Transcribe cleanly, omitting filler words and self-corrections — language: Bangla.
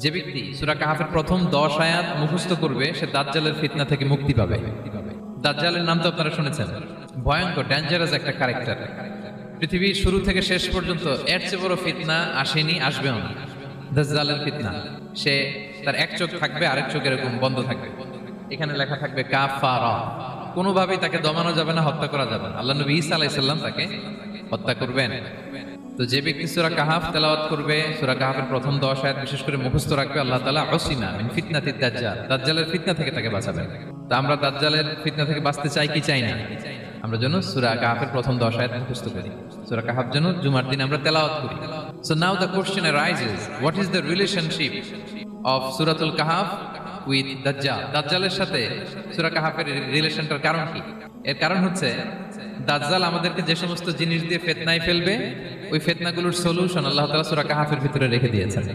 যে ব্যক্তি সূরা কাহাফের প্রথম 10 আয়াত মুখস্থ করবে সে দাজ্জালের ফিতনা থেকে মুক্তি পাবে। দাজ্জালের নাম তো আপনারা শুনেছেন, ভয়ঙ্কর ডেঞ্জারাস একটা ক্যারেক্টার। পৃথিবীর শুরু থেকে শেষ পর্যন্ত এর চেয়ে বড় ফিতনা আসেনি, আসবেও না। দাজ্জালের ফিতনা, সে তার এক চোখ থাকবে, আরেক চোখ এরকম বন্ধ থাকবে, এখানে লেখা থাকবে কাফারা। কোনোভাবেই তাকে দমানো যাবে না, হত্যা করা যাবে না। আল্লাহ নবী ঈসা আলাইহিস সালাম তাকে হত্যা করবেন। তো যে ব্যক্তি সূরা কাহাফ তেলাওয়াত করবে, সূরা কাহাফের প্রথম 10 আয়াত বিশেষ করে মুখস্থ রাখবে, আল্লাহ তাআলা উসিমা মিন ফিতনাতিদ দাজ্জাল, দাজ্জালের ফিতনা থেকে তাকে বাঁচাবেন। তো আমরা দাজ্জালের ফিতনা থেকে বাঁচতে চাই কি চাই না? আমরা যেন সূরা কাহাফের প্রথম 10 আয়াত মুখস্থ করি, সূরা কাহাফ যেন জুমার দিন আমরা তেলাওয়াত করি। So now the question arises, what is the relationship of সূরাতুল কাহাফ উইথ দাজ্জাল? দাজ্জালের সাথে সূরা কাহাফের রিলেশনটার কারণ কি? এর কারণ হচ্ছে দাজ্জাল আমাদেরকে যে সমস্ত জিনিস দিয়ে ফিতনায় ফেলবে, ওই ফিতনাগুলোর সলিউশন আল্লাহ তাআলা সূরা কাহাফের ভিতরে রেখে দিয়েছেন।